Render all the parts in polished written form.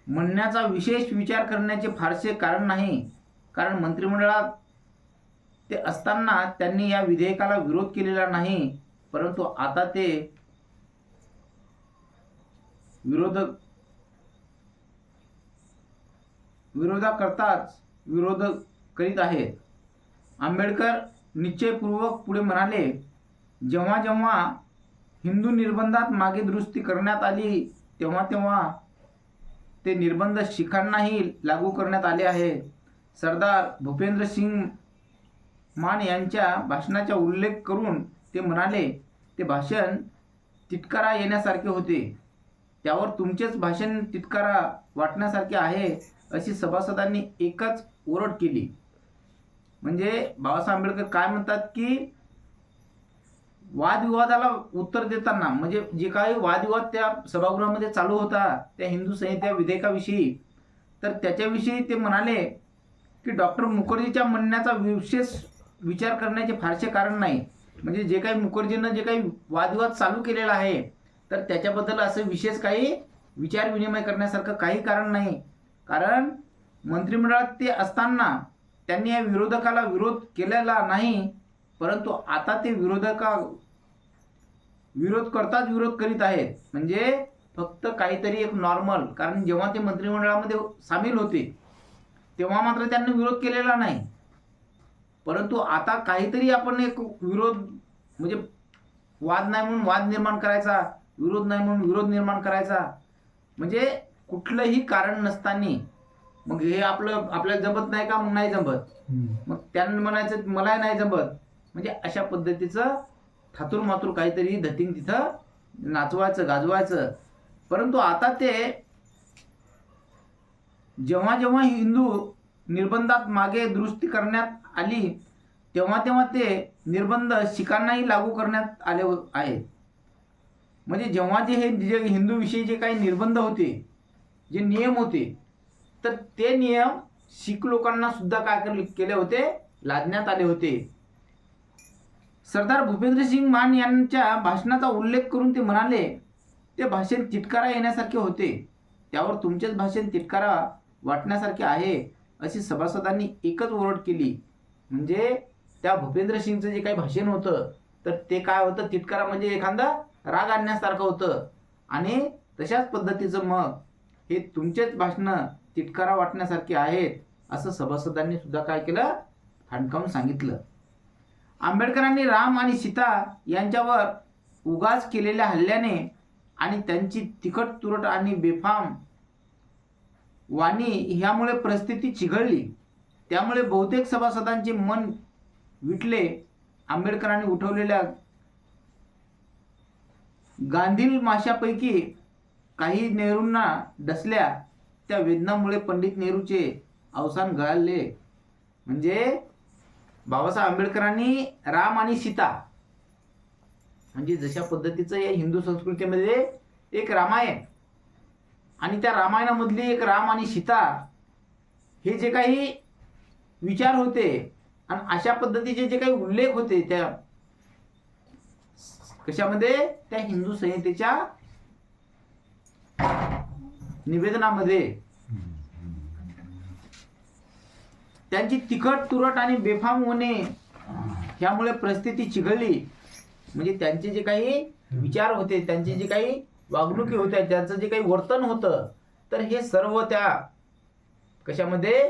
म्हणण्याचा विशेष विचार करण्याचे फारसे कारण नाही, कारण मंत्रिमंडळात ते असताना त्यांनी या विधेयकाला विरोध केलेला नाही, परंतु आता ते विरोधाकरताच विरोध करीत आहेत. आंबेडकर निश्चयपूर्वक पुढे म्हणाले, जेव्हा जेव्हा हिंदू निर्बंधात मागे दुरुस्ती करण्यात आली तेव्हा तेव्हा ते निर्बंध शिखांनाही लागू करण्यात आले आहेत. सरदार भूपेंद्र सिंग मान यांच्या भाषणाचा उल्लेख करून ते म्हणाले, ते भाषण तिटकारा येण्यासारखे होते. त्यावर तुमचेच भाषण तिटकारा वाटण्यासारखे आहे, अशी सभासदांनी एकच ओरड केली. म्हणजे बाबासाहेब आंबेडकर काय म्हणतात की वादविवादाला उत्तर देताना, म्हणजे जे काही वादविवाद त्या सभागृहामध्ये चालू होता त्या हिंदू संहिता विधेयकाविषयी, तर त्याच्याविषयी ते म्हणाले की डॉक्टर मुखर्जीच्या म्हणण्याचा विशेष विचार करण्याचे फारसे कारण नाही. म्हणजे जे काही मुखर्जीनं जे काही वादविवाद चालू केलेला आहे तर त्याच्याबद्दल असं विशेष काही विचार विनिमय करण्यासारखं काही कारण नाही, कारण मंत्रिमंडळात ते असताना त्यांनी या विरोधकाला विरोध केलेला नाही, परंतु आता ते विरोध करताच विरोध करीत आहेत. म्हणजे फक्त काहीतरी एक नॉर्मल, कारण जेव्हा ते मंत्रिमंडळामध्ये सामील होते तेव्हा मात्र त्यांनी विरोध केलेला नाही, परंतु आता काहीतरी आपण एक विरोध, म्हणजे वाद नाही म्हणून वाद निर्माण करायचा, विरोध नाही म्हणून विरोध निर्माण करायचा, म्हणजे कुठलंही कारण नसताना मग हे आपल्याला जमत नाही का, मग नाही जमत, मग त्यांना म्हणायचं मला नाही जमत, म्हणजे अशा पद्धतीचं थातूर मातूर काहीतरी धतिंग तिथं नाचवायचं गाजवायचं. परंतु आता ते जेव्हा जेव्हा हिंदू निर्बंधात मागे दुरुस्ती करण्यात आली तेव्हा तेव्हा ते निर्बंध शिखांनाही लागू करण्यात आले आहेत. म्हणजे जेव्हा जे हिंदू विषयी जे काही निर्बंध होते, जे नियम होते, तर ते नियम शीख लोकांना सुद्धा काय केले होते, लादण्यात आले होते. सरदार भूपेंद्र सिंग मान यांच्या भाषणाचा उल्लेख करून ते म्हणाले, ते भाषण तिटकारा येण्यासारखे होते. त्यावर तुमचेच भाषण तिटकारा वाटण्यासारखे आहे, अशी सभासदांनी एकच ओरड केली. म्हणजे त्या भूपेंद्र सिंगचं जे काही भाषण होतं तर ते काय होतं, तिटकारा म्हणजे एखादा राग आणण्यासारखं होतं, आणि तशाच पद्धतीचं मग हे तुमचेच भाषणं तिटकारा वाटण्यासारखे आहेत, असं सभासदांनी सुद्धा काय केलं, ठणकावून सांगितलं. आंबेडकरांनी राम आणि सीता यांच्यावर उगाच केलेल्या हल्ल्याने आणि त्यांची तिखट तुरट आणि बेफाम वाणी ह्यामुळे परिस्थिती चिघळली. त्यामुळे बहुतेक सभासदांचे मन विटले. आंबेडकरांनी उठवलेल्या गांधील माशापैकी काही नेहरूंना डसल्या. त्या वेदनामुळे पंडित नेहरूचे अवसान गळाले. म्हणजे बाबासाहेब आंबेडकरांनी राम आणि सीता, म्हणजे जशा पद्धतीचं या हिंदू संस्कृतीमध्ये एक रामायण आणि त्या रामायणामधली एक राम आणि सीता हे जे काही विचार होते आणि अशा पद्धतीचे जे काही उल्लेख होते त्या कशामध्ये, त्या हिंदू संहितेच्या निवेदनामध्ये, त्यांची तिखट तुरट आणि बेफाम होणे ह्यामुळे परिस्थिती चिघळली. म्हणजे त्यांचे जे काही विचार होते, त्यांची जे काही वागणुकी होत्या, त्यांचं जे काही वर्तन होतं, तर हे सर्व त्या कशामध्ये,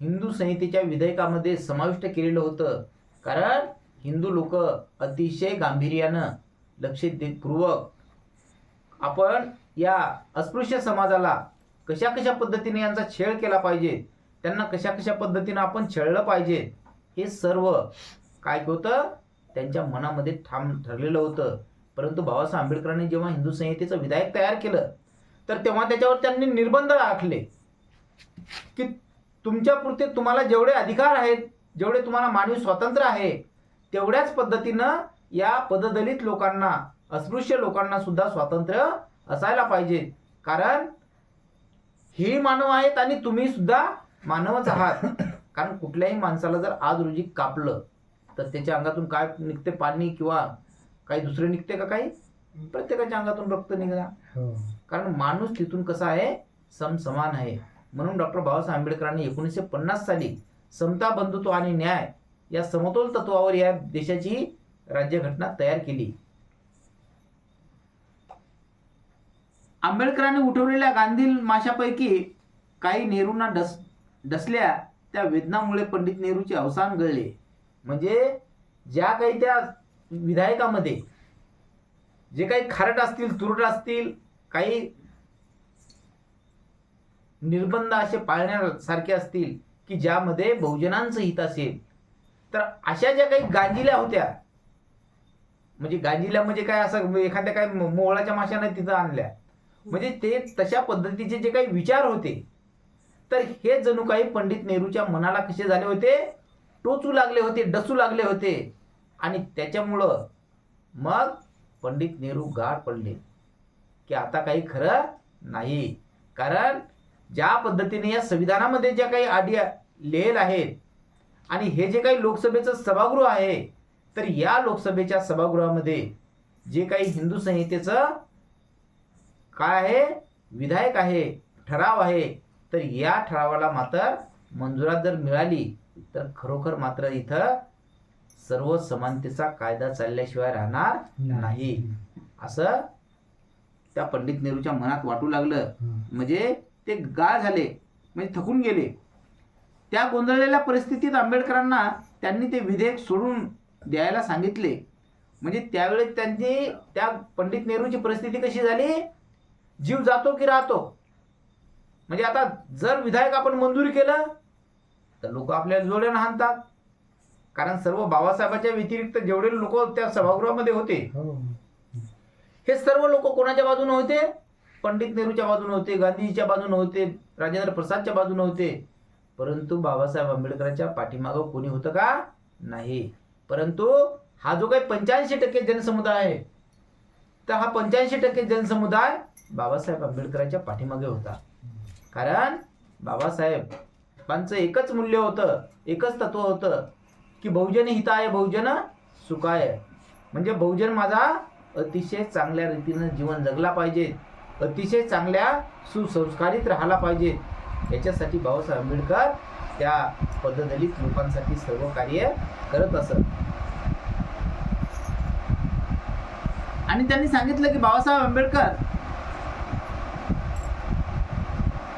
हिंदू संहितेच्या विधेयकामध्ये समाविष्ट केलेलं होतं. कारण हिंदू लोक अतिशय गांभीर्यानं लक्षपूर्वक आपण या अस्पृश्य समाजाला कशा कशा पद्धतीने यांचा छळ केला पाहिजे, त्यांना कशा कशा पद्धतीने आपण छळलं पाहिजे, हे सर्व काय होतं, त्यांच्या मनामध्ये ठाम ठरलेलं होतं. परंतु बाबासाहेब आंबेडकरांनी जेव्हा हिंदू संहितेचं विधेयक तयार केलं तर तेव्हा त्याच्यावर त्यांनी निर्बंध आखले की तुमच्यापुरते तुम्हाला जेवढे अधिकार आहेत, जेवढे तुम्हाला मानवी स्वातंत्र्य आहे, तेवढ्याच पद्धतीनं या पददलित लोकांना, अस्पृश्य लोकांना सुद्धा स्वातंत्र्य असायला पाहिजे. कारण ही मानव आहेत आणि तुम्ही सुद्धा मानवच आहात. कारण कुठल्याही माणसाला जर आज रोजी कापलं तर त्याच्या अंगातून काय निघते, पाणी किंवा काही दुसरे निघते का, काही प्रत्येकाच्या अंगातून रक्त निघणार. कारण माणूस तिथून कसा आहे, समसमान आहे. म्हणून डॉक्टर बाबासाहेब आंबेडकरांनी 1950 साली समता, बंधुत्व आणि न्याय या समतोल तत्वावर या देशाची राज्यघटना तयार केली. आंबेडकरांनी उठवलेल्या गांधी माशापैकी काही नेहरूंना डसल्या त्या वेदनामुळे पंडित नेहरूचे अवसान घडले. म्हणजे ज्या काही त्या विधायकामध्ये जे काही खारट असतील, तुरट असतील, काही निर्बंध असे पाळण्यासारखे असतील की ज्यामध्ये बहुजनांचं हित असेल, तर अशा ज्या काही गांजिल्या होत्या, म्हणजे गांजिल्या म्हणजे काय, असं एखाद्या काही मोहळाच्या माशाने तिथं आणल्या, म्हणजे ते तशा पद्धतीचे जे काही विचार होते, तर हे जणू काही पंडित नेहरूच्या मनाला कसे झाले होते, टोचू लागले होते, डसू लागले होते. आणि त्याच्यामुळं मग पंडित नेहरू गाढ पडले की आता काही खरं नाही. कारण ज्या पद्धतीने या संविधानामध्ये ज्या काही आडी लिहिलेल्या आहेत आणि हे जे काही लोकसभेचं सभागृह आहे, तर या लोकसभेच्या सभागृहामध्ये जे काही हिंदू संहितेचं काय आहे, विधायक आहे, ठराव आहे, तर या ठरावाला मात्र मंजुरात जर मिळाली तर खरोखर मात्र इथं सर्व समानतेचा कायदा चालल्याशिवाय राहणार नाही, असं त्या पंडित नेहरूच्या मनात वाटू लागलं. म्हणजे ते गाढ झाले, म्हणजे थकून गेले. त्या गोंधळलेल्या परिस्थितीत आंबेडकरांना त्यांनी ते विधेयक सोडून द्यायला सांगितले. म्हणजे त्यावेळेस त्यांची त्या पंडित नेहरूची परिस्थिती कशी झाली, जीव जातो की राहतो. म्हणजे आता जर विधायक आपण मंजूर केलं तर लोक आपल्या जोड्यानं हाणतात. कारण सर्व बाबासाहेबांच्या व्यतिरिक्त जेवढे लोक त्या सभागृहामध्ये होते, हे सर्व लोक कोणाच्या बाजूने होते, पंडित नेहरूच्या बाजूने होते, गांधीजीच्या बाजूने होते, राजेंद्र प्रसादच्या बाजूने होते. परंतु बाबासाहेब आंबेडकरांच्या पाठीमागं कोणी होतं का, नाही. परंतु हा जो काही 85% जनसमुदाय आहे, तर हा 85% जनसमुदाय बाबासाहेब आंबेडकरांच्या पाठीमागे होता. कारण बाबासाहेबांचं एकच मूल्य होतं, एकच तत्व होतं की बहुजन हिताय बहुजन सुखाय. म्हणजे बहुजन माझा अतिशय चांगल्या रीतीनं जीवन जगला पाहिजे, अतिशय चांगल्या सुसंस्कारित राहायला पाहिजे. याच्यासाठी बाबासाहेब आंबेडकर त्या पददलित लोकांसाठी सर्व कार्य करत असत. आणि त्यांनी सांगितलं की बाबासाहेब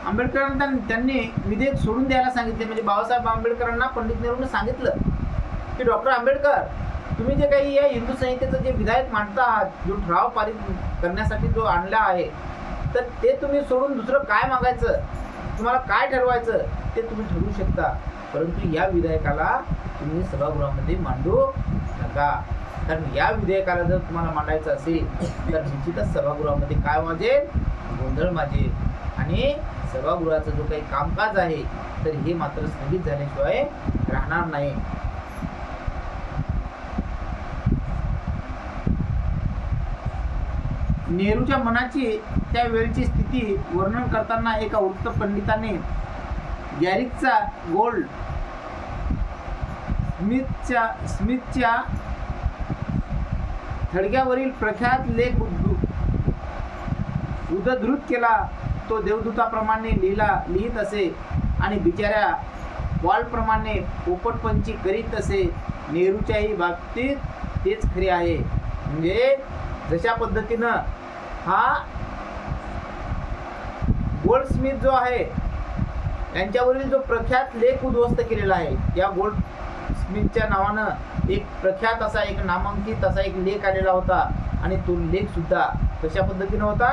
आंबेडकरांना त्यांनी विधेयक सोडून द्यायला सांगितले. म्हणजे बाबासाहेब आंबेडकरांना पंडित नेहरूंनी सांगितलं की डॉक्टर आंबेडकर, तुम्ही जे काही या हिंदू संहितेचं जे विधायक मांडता आहात, जो ठराव पारित करण्यासाठी जो आणला आहे, तर ते तुम्ही सोडून दुसरं काय मागायचं, तुम्हाला काय ठरवायचं ते तुम्ही ठरवू शकता. परंतु या विधेयकाला तुम्ही सभागृहामध्ये मांडू नका. कारण या विधेयकाला जर तुम्हाला मांडायचं असेल तर निश्चितच सभागृहामध्ये काय वाजेल, गोंधळ माजेल. आणि सभागृहाचं जो काही कामकाज आहे तर हे मात्र स्थगित झाल्याशिवाय राहणार नाही. नेहरूच्या मनाची त्या वेळची स्थिती वर्णन करताना एका वृत्त पंडिताने गॅरिकचा गोल्ड स्मिथच्या थडग्यावरील प्रख्यात लेख उद्धृत केला. तो देवदूताप्रमाणे लिहित असे आणि बिचाऱ्या वॉलप्रमाणे पोपटपंची करीत असे. नेहरूच्याही बाबतीत तेच खरे आहे. म्हणजे जशा पद्धतीनं हा गोल्डस्मिथ जो आहे त्यांच्यावरील जो प्रख्यात लेख उद्ध्वस्त केलेला आहे, या गोल्डस्मिथच्या नावानं एक प्रख्यात असा, एक नामांकित असा एक लेख आलेला होता. आणि तो लेख सुद्धा कशा पद्धतीनं होता,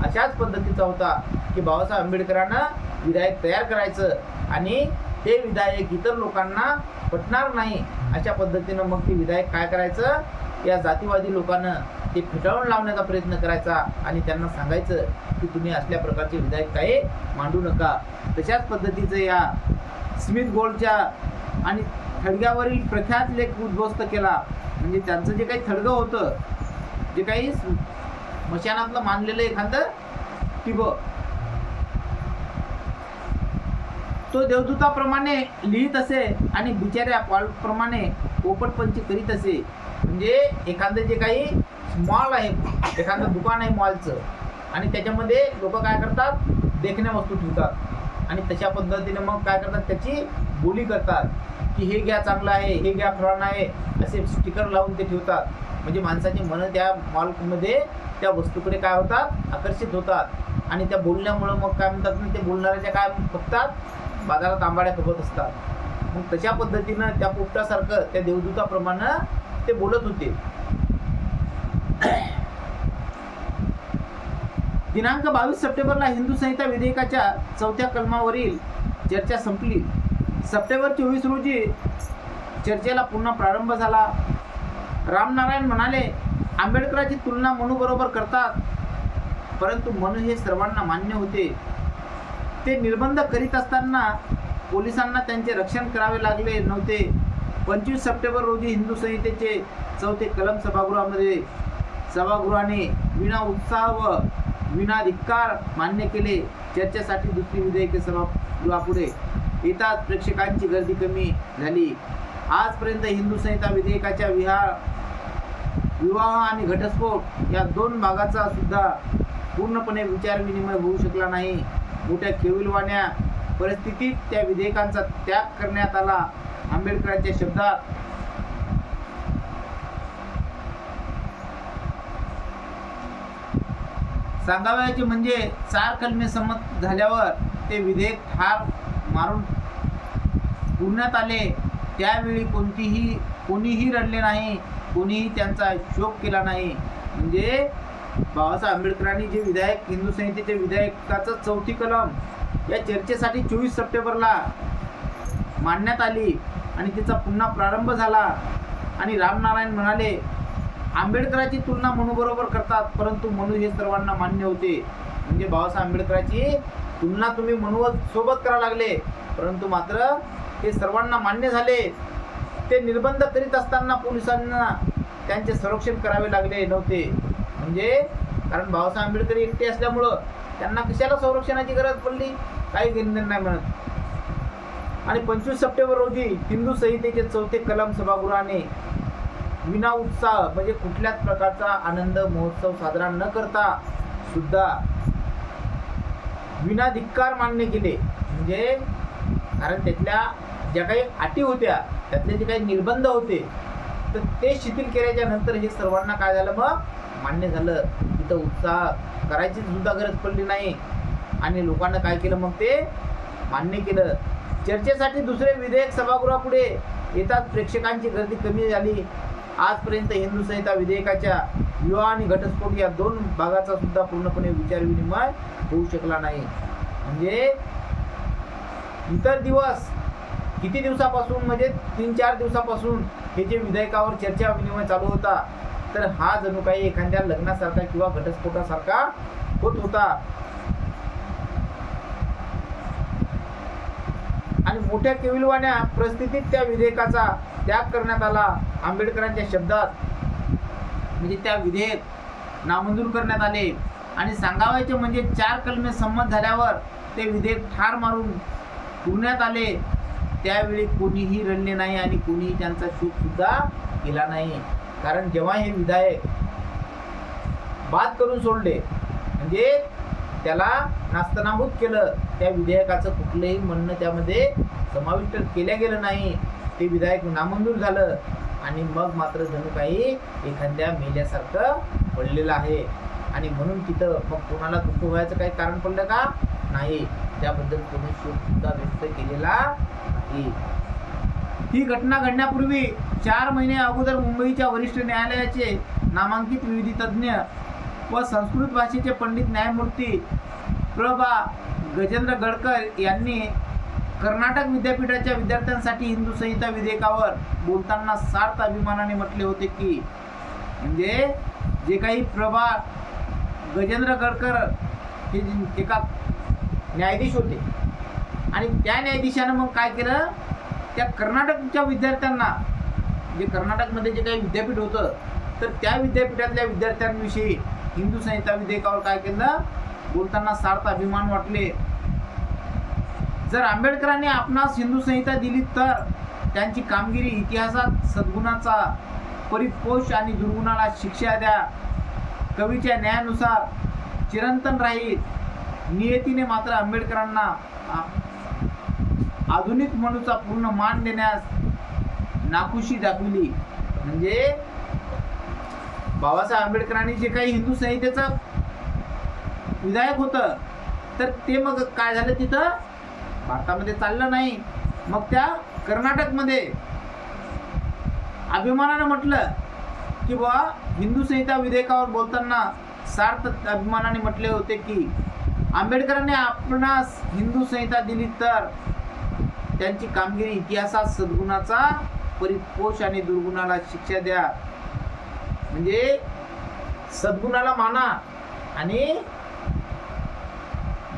अशाच पद्धतीचा होता की बाबासाहेब आंबेडकरांना विधायक तयार करायचं आणि ते विधायक इतर लोकांना पटणार नाही अशा पद्धतीनं मग ते विधायक काय करायचं, या जातीवादी लोकांना ते फेटाळून लावण्याचा प्रयत्न करायचा आणि त्यांना सांगायचं की तुम्ही असल्या प्रकारचे विधायक काही मांडू नका. तशाच पद्धतीचं या स्मिथ गोल्डच्या आणि थडग्यावरील प्रख्यात लेख उद्ध्वस्त केला. म्हणजे त्यांचं जे काही थडगं होतं, जे काही मशानातलं मानलेलं एखादं टिबं, तो देवदूताप्रमाणे लिहित असे आणि बिचाऱ्या प्रमाणे पोपटपंची करीत असे. म्हणजे एखादं जे काही मॉल आहे, एखादं दुकान आहे मॉलचं, आणि त्याच्यामध्ये लोक काय करतात, देखण्या वस्तू ठेवतात आणि तशा पद्धतीने मग काय करतात, त्याची बोली करतात की हे घ्या चांगलं आहे, हे घ्या फळानं आहे, असे स्टिकर लावून ते ठेवतात. म्हणजे माणसाची मनं त्या मॉलमध्ये त्या वस्तूकडे काय होतात, आकर्षित होतात आणि त्या बोलण्यामुळं मग काय म्हणतात ना, ते बोलणाऱ्याच्या काय बघतात, बाजारात आंबाड्या खपत असतात. मग तशा पद्धतीनं त्या पोपटासारखं त्या देवदूताप्रमाणे ते बोलत होते. दिनांक 22 सप्टेंबरला हिंदू संहिता विधेयकाच्या 4थ्या कलमावरील चर्चा संपली. सप्टेंबर 24 रोजी चर्चेला पुन्हा प्रारंभ झाला. रामनारायण म्हणाले, आंबेडकरांची तुलना मनू बरोबर करतात, परंतु मनू हे सर्वांना मान्य होते. ते निर्बंध करीत असताना पोलिसांना त्यांचे रक्षण करावे लागले नव्हते. 25 सप्टेंबर रोजी हिंदू संहितेचे 4थे कलम सभागृहाने विना उत्साह व विना धिक्कार मान्य केले. चर्चेसाठी दुसरी विधेयके सभागृहापुढे येतात प्रेक्षकांची गर्दी कमी झाली. आजपर्यंत हिंदू संहिता विधेयकाच्या विवाह आणि घटस्फोट या 2 भागाचा सुद्धा पूर्णपणे विचारविनिमय होऊ शकला नाही. मोठ्या केविलवाण्या परिस्थितीत त्या विधेयकांचा त्याग करण्यात आला. आंबेडकरांच्या शब्दात सांगावयाचे म्हणजे 4 कलमे संमत झाल्यावर ते विधेयक ठार मारून पुरण्यात आले. त्यावेळी कोणीही रडले नाही, कोणीही त्यांचा शोक केला नाही. म्हणजे बाबासाहेब आंबेडकरांनी जे विधेयक, हिंदू संहितेच्या विधेयकाचं 4थी कलम या चर्चेसाठी 24 सप्टेंबरला मांडण्यात आली आणि तिचा पुन्हा प्रारंभ झाला. आणि रामनारायण म्हणाले, आंबेडकरांची तुलना मनू बरोबर करतात, परंतु मनू हे सर्वांना मान्य होते. म्हणजे बाबासाहेब आंबेडकरांची तुलना तुम्ही मनू सोबत करायला लागले, परंतु मात्र ते सर्वांना मान्य झाले. ते निर्बंध करीत असताना पोलिसांना त्यांचे संरक्षण करावे लागले नव्हते. म्हणजे कारण बाबासाहेब आंबेडकर एकटे असल्यामुळं त्यांना कशाला संरक्षणाची गरज पडली, काही घेणं नाही म्हणत. आणि 25 सप्टेंबर रोजी हिंदू संहितेचे 4थे कलम सभागृहाने विना उत्साह म्हणजे कुठल्याच प्रकारचा आनंद महोत्सव साजरा न करता सुद्धा विना धिक्कार मान्य केले. म्हणजे कारण त्यातल्या ज्या काही अटी होत्या, त्यातले जे काही निर्बंध होते, तर ते शिथिल केल्याच्या नंतर हे सर्वांना काय झालं, मग मान्य झालं. तिथं उत्साह करायची सुद्धा गरज पडली नाही आणि लोकांना काय केलं, मग ते मान्य केलं. चर्चेसाठी दुसरे विधेयक सभागृहापुढे येतात प्रेक्षकांची गर्दी कमी झाली. आजपर्यंत हिंदू संहिता विधेयकाच्या विवाह आणि घटस्फोट या 2 भागाचा सुद्धा पूर्णपणे विचारविनिमय होऊ शकला नाही. म्हणजे इतर दिवस किती दिवसापासून, म्हणजे 3-4 दिवसापासून हे जे विधेयकावर चर्चा विनिमय चालू होता, तर हा जणू काही एखाद्या लग्नासारखा किंवा घटस्फोटासारखा होत होता. आणि मोठ्या केविलवाण्या परिस्थितीत त्या विधेयकाचा त्याग करण्यात आला. आंबेडकरांच्या शब्दात म्हणजे त्या विधेयक नामंजूर करण्यात आले. आणि सांगावायचे म्हणजे 4 कलमे संमत झाल्यावर ते विधेयक ठार मारून पुरण्यात आले. त्यावेळी कोणीही रडले नाही आणि कोणीही त्यांचा शोक सुद्धा केला नाही. कारण जेव्हा हे विधेयक बाद करून सोडले, म्हणजे त्याला नास्तनाबूत केलं, त्या विधेयकाचं कुठलंही म्हणणं त्यामध्ये समाविष्ट केलं गेलं नाही. ते विधेयक नामंजूर झालं आणि मग मात्र जणू काही एखाद्या मेल्यासारखं पडलेलं आहे. आणि म्हणून तिथं मग कोणाला दुःख व्हायचं काही कारण पडलं का नाही, त्याबद्दल कोणी शोक सुद्धा व्यक्त केलेला नाही. ही घटना घडण्यापूर्वी 4 महिने अगोदर मुंबईच्या वरिष्ठ न्यायालयाचे नामांकित विधी तज्ज्ञ व संस्कृत भाषेचे पंडित न्यायमूर्ती प्र. गजेंद्र गडकर यांनी कर्नाटक विद्यापीठाच्या विद्यार्थ्यांसाठी हिंदू संहिता विधेयकावर बोलताना सार्थ अभिमानाने म्हटले होते की, म्हणजे जे काही प्र. गजेंद्र गडकर हे एका न्यायाधीश होते आणि त्या न्यायाधीशानं मग काय केलं, त्या कर्नाटकच्या विद्यार्थ्यांना, जे कर्नाटकमध्ये जे काही विद्यापीठ होतं, तर त्या विद्यापीठातल्या विद्यार्थ्यांविषयी हिंदू संहिता विधेयकावर काय केलं, बोलताना सार्थ अभिमान वाटले. जर आंबेडकरांनी आपणास हिंदू संहिता दिली तर त्यांची कामगिरी इतिहासात सद्गुणाचा परिपोष आणि दुर्गुणाला शिक्षा द्या. कवीच्या न्यायानुसार चिरंतन राहील. नियतीने मात्र आंबेडकरांना आधुनिक मनूचा पूर्ण मान देण्यास नाखुशी दाखविली. म्हणजे बाबासाहेब आंबेडकरांनी जे काही हिंदू संहितेचं विधायक होतं, तर ते मग काय झालं, तिथं भारतामध्ये चाललं नाही. मग त्या कर्नाटकमध्ये अभिमानानं म्हटलं की बा हिंदू संहिता विधेयकावर बोलताना सार्थ अभिमानाने म्हटले होते की आंबेडकरांनी आपणास हिंदू संहिता दिली तर त्यांची कामगिरी इतिहासात सद्गुणाचा परिपोष आणि दुर्गुणाला शिक्षा द्या. म्हणजे सद्गुणाला माना आणि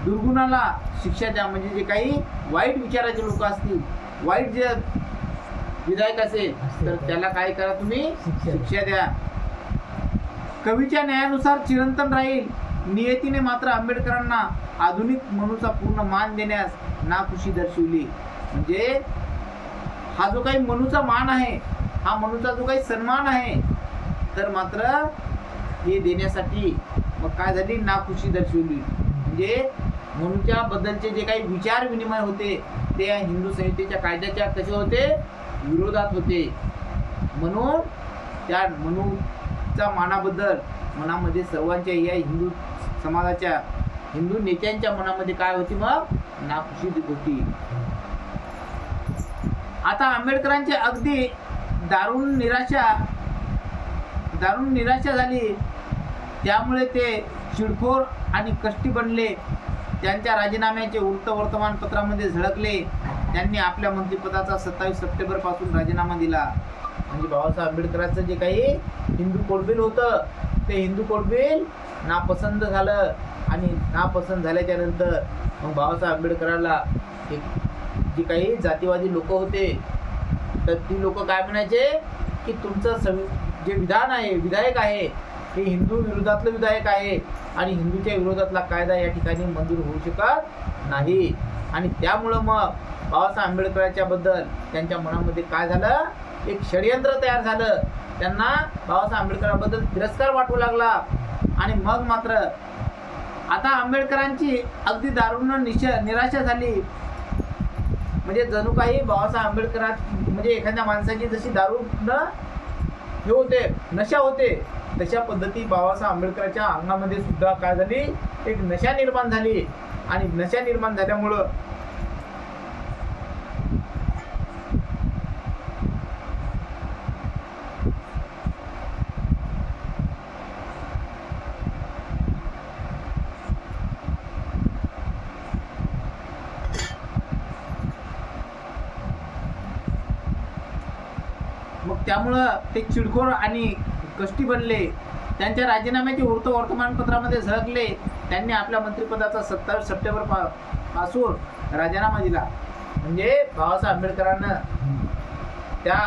दुर्गुणाला शिक्षा द्या. म्हणजे जे काही वाईट विचाराचे लोक असतील, वाईट जे विधायक असेल, तर त्याला काय करा, तुम्ही शिक्षा द्या. कवीच्या न्यायानुसार चिरंतन राहील. नियतीने मात्र आंबेडकरांना आधुनिक मनूचा पूर्ण मान देण्यास नाखुशी दर्शविली. म्हणजे हा जो काही मनूचा मान आहे, हा मनूचा जो काही सन्मान आहे, तर मात्र हे देण्यासाठी मग काय झाली, नाखुशी दर्शवली. म्हणजे मनूच्या बद्दलचे जे काही विचार विनिमय होते ते हिंदू संहितेच्या कायद्याच्या कसे होते, विरोधात होते. म्हणून त्या मनूच्या मानाबद्दल मनामध्ये सर्वांच्या, या हिंदू समाजाच्या, हिंदू नेत्यांच्या मनामध्ये काय होती, मग नाखुशी होती. आता आंबेडकरांची अगदी दारुण निराशा झाली. त्यामुळे ते चिडखोर आणि कष्टी बनले. त्यांच्या राजीनाम्याचे वृत्त वर्तमानपत्रामध्ये झळकले. त्यांनी आपल्या मंत्रिपदाचा 27 सप्टेंबर पासून राजीनामा दिला. म्हणजे बाबासाहेब आंबेडकरांचं जे काही हिंदू कोड बिल होतं, ते हिंदू कोड बिल नापसंत झालं. आणि नापसंत झाल्याच्या नंतर मग बाबासाहेब आंबेडकरांना जे काही जातीवादी लोक होते, तर ती लोक काय म्हणायचे की तुमचं जे विधान आहे, विधायक आहे, हे हिंदू विरोधातलं विधायक आहे आणि हिंदूच्या विरोधातला कायदा या ठिकाणी मंजूर होऊ शकत नाही. आणि त्यामुळं मग बाबासाहेब आंबेडकरांच्या बद्दल त्यांच्या मनामध्ये काय झालं, एक षडयंत्र तयार झालं. त्यांना बाबासाहेब आंबेडकरांबद्दल तिरस्कार वाटू लागला. आणि मग मात्र आता आंबेडकरांची अगदी दारुण निराशा झाली. म्हणजे जणू काही बाबासाहेब आंबेडकरां म्हणजे एखाद्या माणसाची जशी दारू हे होते, नशा होते, तशा पद्धती बाबासाहेब आंबेडकरांच्या अंगामध्ये सुद्धा काय झाली, एक नशा निर्माण झाली. आणि नशा निर्माण झाल्यामुळं त्यामुळं ते चिडखोर आणि कष्टी बनले. त्यांच्या राजीनाम्याचे वृत्त वर्तमानपत्रामध्ये झळकले. त्यांनी आपल्या मंत्रिपदाचा 27 सप्टेंबर पासून राजीनामा दिला. म्हणजे बाबासाहेब आंबेडकरांना त्या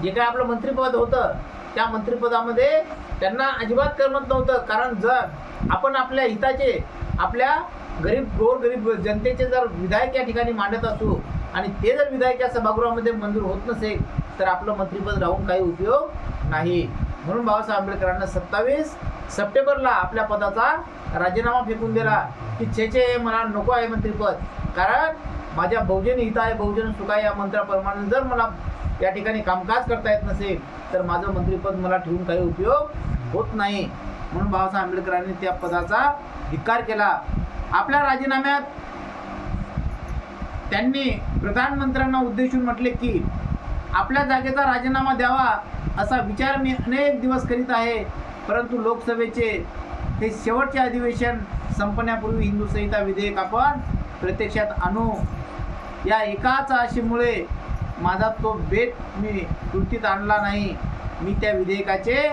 जे काय आपलं मंत्रिपद होतं, त्या मंत्रिपदामध्ये त्यांना अजिबात करमत नव्हतं. कारण जर आपण आपल्या हिताचे, आपल्या गोरगरीब जनतेचे जर विधायक या ठिकाणी मांडत असू आणि ते जर विधायक या सभागृहामध्ये मंजूर होत नसेल, तर आपलं मंत्रिपद राहून काही उपयोग नाही. म्हणून बाबासाहेब आंबेडकरांना 27 सप्टेंबरला आपल्या पदाचा राजीनामा फेकून दिला की छे मला नको आहे मंत्रिपद. कारण माझ्या बहुजन हित आहे, बहुजन सुख आहे या मंत्राप्रमाणे जर मला या ठिकाणी कामकाज करता येत नसेल, तर माझं मंत्रिपद मला ठेवून काही उपयोग होत नाही. म्हणून बाबासाहेब आंबेडकरांनी त्या पदाचा धिक्कार केला. आपल्या राजीनाम्यात त्यांनी प्रधानमंत्र्यांना उद्देशून म्हटले की आपल्या जागेचा राजीनामा द्यावा असा विचार मी अनेक दिवस करीत आहे, परंतु लोकसभेचे हे शेवटचे अधिवेशन संपण्यापूर्वी हिंदू संहिता विधेयक आपण प्रत्यक्षात आणू. या एकाच आशेमुळे माझा तो बेत मी कृतीत आणला नाही. मी त्या विधेयकाचे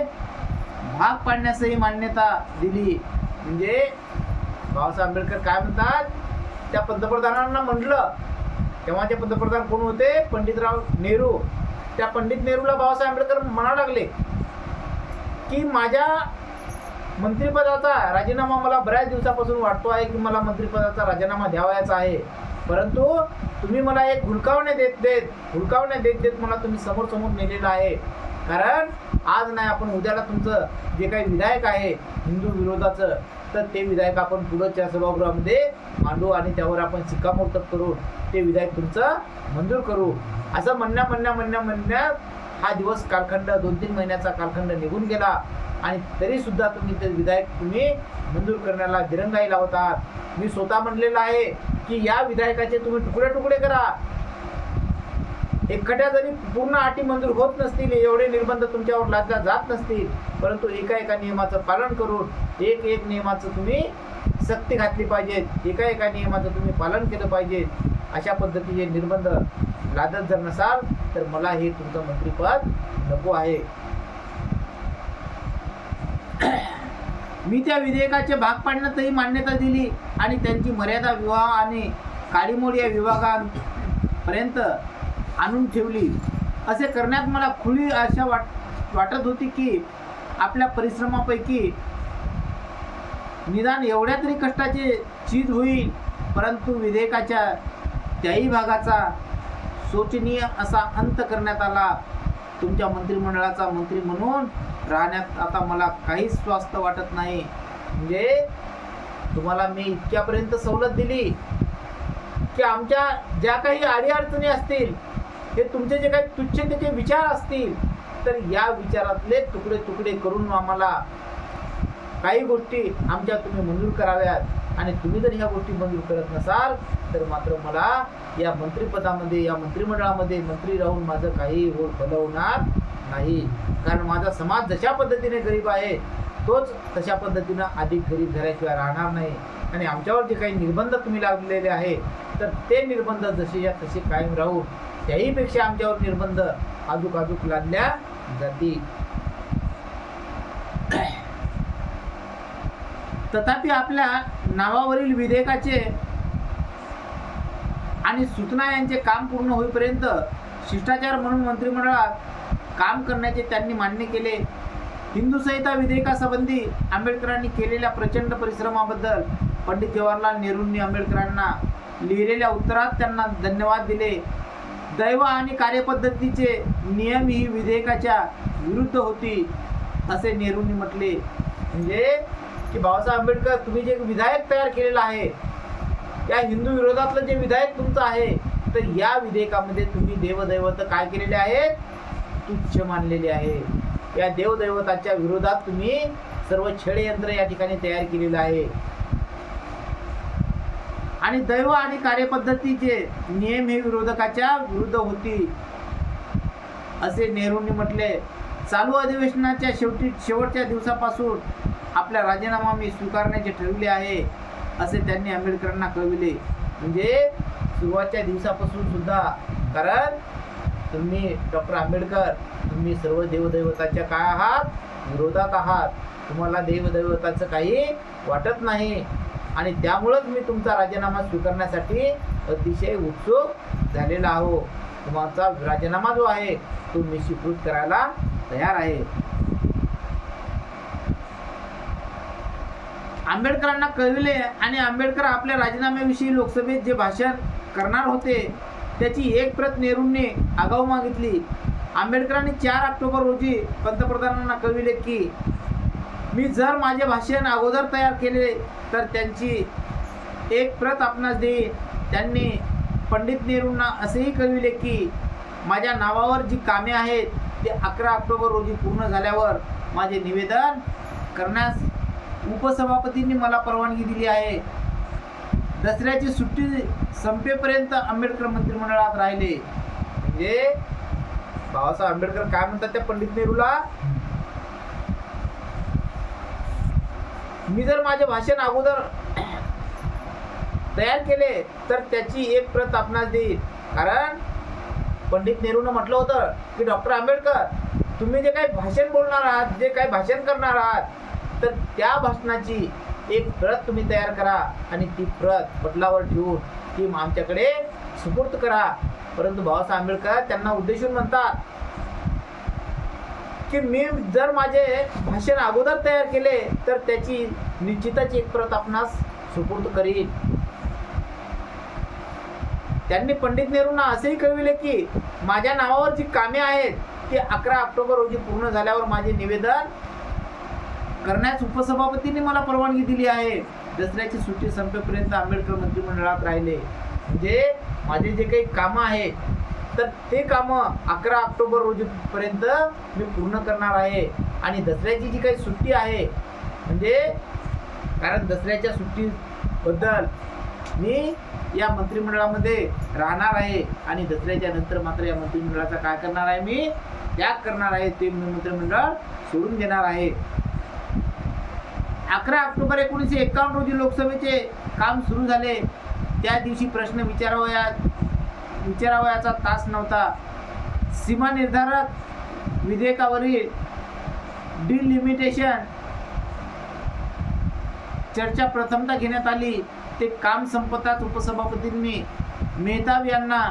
भाग पाडण्यासही मान्यता दिली. म्हणजे बाबासाहेब आंबेडकर काय म्हणतात, त्या पंतप्रधानांना म्हटलं, तेव्हाचे पंतप्रधान कोण होते, पंडितराव नेहरू. त्या पंडित नेहरूला बाबासाहेब आंबेडकर म्हणा लागले की माझ्या मंत्रिपदाचा राजीनामा मला बऱ्याच दिवसापासून वाटतो आहे की मला मंत्रिपदाचा राजीनामा द्यावायचा आहे, परंतु तुम्ही मला एक हुलकावण्या देत मला तुम्ही समोर नेलेलं आहे. कारण आज नाही आपण उद्याला तुमचं जे काही विधायक आहे हिंदू विरोधाचं, तर ते विधेयक आपण पुढच्या सभागृहामध्ये मांडू आणि त्यावर आपण शिक्कामोर्तब करून ते विधेयक तुमचं मंजूर करू. असं म्हणण्यात हा दिवस कालखंड 2-3 महिन्याचा कालखंड निघून गेला आणि तरी सुद्धा तुम्ही ते विधेयक मंजूर करण्याला दिरंगाई लावत आहात. मी स्वतः म्हणलेलं आहे की या विधेयकाचे तुम्ही तुकडे करा. एखाद्या जरी पूर्ण अटी मंजूर होत नसतील, एवढे निर्बंध तुमच्यावर लादल्या जात नसतील, परंतु एका नियमाचं पालन करून एक नियमाचं तुम्ही सक्ती घातली पाहिजे, एका नियमाचं तुम्ही पालन केलं पाहिजे. अशा पद्धतीचे निर्बंध लादत जर नसाल तर मला हे तुमचं मंत्रिपद नको आहे. मी त्या विधेयकाचे भाग पाडण्यातही मान्यता दिली आणि त्यांची मर्यादा विवाह आणि काळीमोड या विभागांपर्यंत आणून ठेवली. असे करण्यात मला खुली आशा वाटत होती की आपल्या परिश्रमापैकी निदान एवढ्या तरी कष्टाचे चीज होईल. परंतु विधेयकाच्या त्याही भागाचा शोचनीय असा अंत करण्यात आला. तुमच्या मंत्रिमंडळाचा मंत्री म्हणून राहण्यात आता मला काहीच स्वास्थ्य वाटत नाही. म्हणजे तुम्हाला मी इतक्यापर्यंत सवलत दिली की आमच्या ज्या काही अडीअडचणी असतील, हे तुमचे जे काही तुच्छतेचे विचार असतील, तर या विचारातले तुकडे करून आम्हाला काही गोष्टी आमच्या तुम्ही मंजूर कराव्यात. आणि तुम्ही जर ह्या गोष्टी मंजूर करत नसाल तर मात्र मला या मंत्रिपदामध्ये, या मंत्रिमंडळामध्ये मंत्री राहून माझं काही भलं होणार नाही. कारण माझा समाज जशा पद्धतीने गरीब आहे तोच तशा पद्धतीनं अधिक गरीब झाल्याशिवाय राहणार नाही. आणि आमच्यावर जे काही निर्बंध तुम्ही लावलेले आहे तर ते निर्बंध जसे तसे कायम राहू, त्याहीपेक्षा आमच्यावर निर्बंध अजूक लादल्या जातील. तथापि आपल्या नावावरील विधेयकाचे आणि सूचना यांचे काम पूर्ण होईपर्यंत शिष्टाचार म्हणून मंत्रिमंडळात काम करण्याचे त्यांनी मान्य केले. हिंदू संहिता विधेयकासंबंधी आंबेडकरांनी केलेल्या प्रचंड परिश्रमाबद्दल पंडित जवाहरलाल नेहरूंनी आंबेडकरांना लिहिलेल्या उत्तरात त्यांना धन्यवाद दिले. दैव आणि कार्यपद्धतीचे नियम ही विधेयकाच्या विरुद्ध होती असे नेहरूंनी म्हटले. म्हणजे की बाबासाहेब आंबेडकर, तुम्ही जे विधेयक तयार केलेलं आहे, या हिंदू विरोधातलं जे विधेयक तुमचं आहे, तर या विधेयकामध्ये तुम्ही देवदैवत काय केलेले आहेत? तुच्छ मानलेले आहे. या देवदैवताच्या विरोधात तुम्ही सर्व षडयंत्र या ठिकाणी तयार केलेलं आहे. आणि दैव आणि कार्यपद्धतीचे नियम हे विरोधकाच्या विरुद्ध होती असे नेहरूंनी म्हटले. चालू अधिवेशनाच्या शेवटच्या दिवसापासून आपला राजीनामा मी स्वीकारण्याचे ठरविले आहे असे त्यांनी आंबेडकरांना कळविले. म्हणजे सुरुवातच्या दिवसापासून सुद्धा, कारण तुम्ही डॉक्टर आंबेडकर, तुम्ही सर्व देवदैवताच्या काय आहात? विरोधात आहात. तुम्हाला देवदैवताचं काही वाटत नाही आणि त्यामुळंच मी तुमचा राजीनामा स्वीकारण्यासाठी अतिशय उत्सुक झालेला आहो. तुमचा राजीनामा जो आहे तो मी स्वीकृत करायला तयार आहे. आंबेडकरांना कळविले आणि आंबेडकर आपल्या राजीनाम्याविषयी लोकसभेत जे भाषण करणार होते त्याची एक प्रत नेहरूंनी आगाऊ मागितली. आंबेडकरांनी 4 ऑक्टोबर रोजी पंतप्रधानांना कळविले की मी जर माझे भाषण अगोदर तयार केले तर त्यांची एक प्रत आपणास देईन. त्यांनी पंडित नेहरूंना असेही कळविले की माझ्या नावावर जी कामे आहेत ते 11 ऑक्टोबर रोजी पूर्ण झाल्यावर माझे निवेदन करण्यास उपसभापतींनी मला परवानगी दिली आहे. दसऱ्याची सुट्टी संपेपर्यंत आंबेडकर मंत्रिमंडळात राहिले. म्हणजे बाबासाहेब आंबेडकर काय म्हणतात त्या पंडित नेहरूला, मी जर माझे भाषण अगोदर तयार केले तर त्याची एक प्रत आपणास देईल. कारण पंडित नेहरूनं म्हटलं होतं की डॉक्टर आंबेडकर, तुम्ही जे काही भाषण बोलणार आहात, जे काही भाषण करणार आहात, तर त्या भाषणाची एक प्रत तुम्ही तयार करा आणि ती प्रत पटलावर ठेवून ती आमच्याकडे सुपूर्द करा. परंतु बाबासाहेब आंबेडकर त्यांना उद्देशून म्हणतात की मी जर माझे भाषण अगोदर तयार केले तर त्याची निश्चितच एक प्रत आपणास सुपूर्द करीन. त्यांनी पंडित नेहरूंना असेही कळविले की माझ्या नावावर जी कामे आहेत ती 11 ऑक्टोबर रोजी पूर्ण झाल्यावर माझे निवेदन करण्यास उपसभापतींनी मला परवानगी दिली आहे. दसऱ्याची सुट्टी संपेपर्यंत आंबेडकर मंत्रिमंडळात राहिले. म्हणजे माझे जे काही कामं आहे तर ते कामं 11 ऑक्टोबर रोजीपर्यंत मी पूर्ण करणार आहे. आणि दसऱ्याची जी काही सुट्टी आहे म्हणजे कारण दसऱ्याच्या सुट्टीबद्दल मी या मंत्रिमंडळामध्ये राहणार आहे आणि दसऱ्याच्या नंतर मात्र या मंत्रिमंडळाचा काय करणार आहे, मी त्याग करणार आहे. ते मंत्रिमंडळ सोडून देणार आहे. 11 ऑक्टोबर 1951 रोजी लोकसभेचे काम सुरू झाले. त्या दिवशी प्रश्न विचारावयाचा तास नव्हता. सीमा निर्धारक विधेयकावरील डिलिमिटेशन चर्चा प्रथमतः घेण्यात आली. ते काम संपताच उपसभापतींनी मेहताब यांना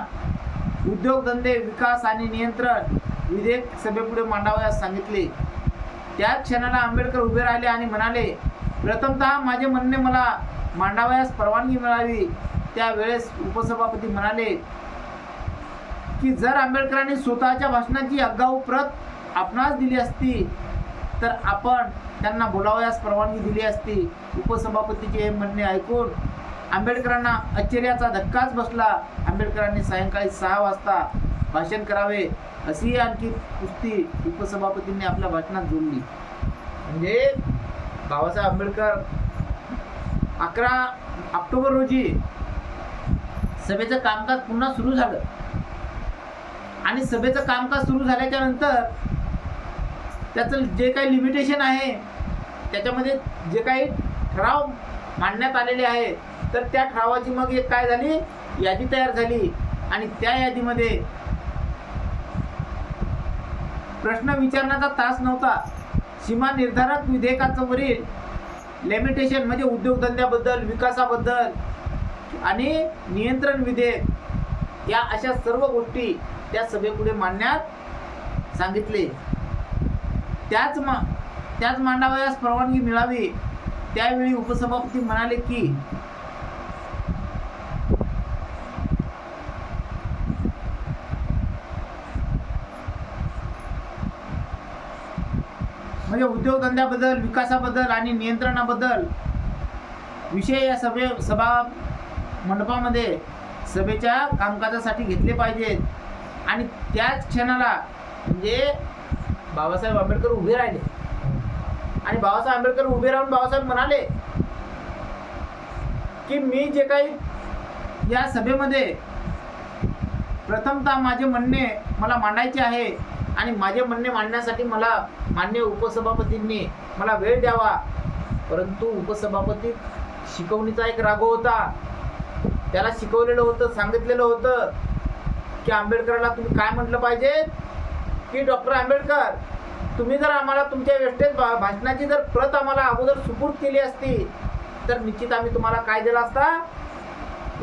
उद्योगधंदे विकास आणि नियंत्रण विधेयक सभेपुढे मांडावयास सांगितले. त्याच क्षणाला आंबेडकर उभे राहिले आणि म्हणाले, प्रथमतः माझे म्हणणे मला मांडावयास परवानगी मिळावी. त्यावेळेस उपसभापती म्हणाले की जर आंबेडकरांनी स्वतःच्या भाषणाची आगाऊ प्रत आपणास दिली असती तर आपण त्यांना बोलावयास परवानगी दिली असती. उपसभापतीचे हे म्हणणे ऐकून आंबेडकरांना आश्चर्याचा धक्काच बसला. आंबेडकरांनी सायंकाळी 6 वाजता भाषण करावे अशी आणखी पुस्ती उपसभापतींनी आपल्या भाषणात जोडली. म्हणजे बाबासाहेब आंबेडकर 11 ऑक्टोबर रोजी सभेचं कामकाज पुन्हा सुरू झालं आणि सभेचं कामकाज सुरू झाल्याच्या नंतर त्याचं जे काही लिमिटेशन आहे त्याच्यामध्ये जे काही ठराव मांडण्यात आलेले आहे तर त्या ठरावाची मग एक काय झाली, यादी तयार झाली आणि त्या यादीमध्ये प्रश्न विचारण्याचा तास नव्हता. सीमा निर्धारक विधेयकाचं वरील लिमिटेशन म्हणजे उद्योगधंद्याबद्दल, विकासाबद्दल आणि नियंत्रण विधेयक या अशा सर्व गोष्टी त्या सभेपुढे मांडण्यात सांगितले. त्याच मांडावयास परवानगी मिळावी. त्यावेळी उपसभापती म्हणाले की म्हणजे उद्योगधंद्याबद्दल, विकासाबद्दल आणि नियंत्रणाबद्दल विषय या सभा मंडपामध्ये सभेच्या कामकाजासाठी घेतले पाहिजेत. आणि त्याच क्षणाला म्हणजे बाबासाहेब आंबेडकर उभे राहिले आणि बाबासाहेब आंबेडकर उभे राहून बाबासाहेब म्हणाले की मी जे काही या सभेमध्ये प्रथमतः माझे म्हणणे मला मांडायचे आहे आणि माझे म्हणणे मांडण्यासाठी मला माननीय उपसभापतींनी मला वेळ द्यावा. परंतु उपसभापती शिकवणीचा एक राग होता. त्याला शिकवलेलं होतं, सांगितलेलं होतं की आंबेडकरांना तुम्ही काय म्हटलं पाहिजे की डॉक्टर आंबेडकर तुम्ही जर आम्हाला तुमच्या वेस्टेज भाषणाची जर प्रत आम्हाला अगोदर सुपूर्द केली असती तर निश्चित आम्ही तुम्हाला काय दिला असता,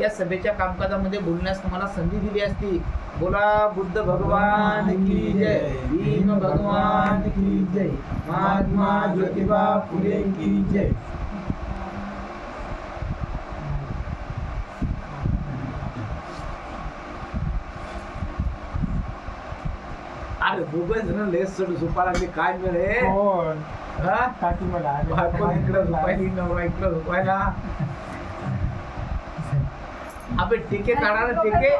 या सभेच्या कामकाजामध्ये बोलण्यास तुम्हाला संधी दिली असती. बोला बुद्ध भगवान की जय, भीम भगवान की जय, महात्मा ज्योतिबा फुले की जय. अरे दोघं जण लेस सोड झोपायला मी काय मिळे इकडं झोपायली, नवरा इकडं झोपायला. अबे टिके काढा ना टिके.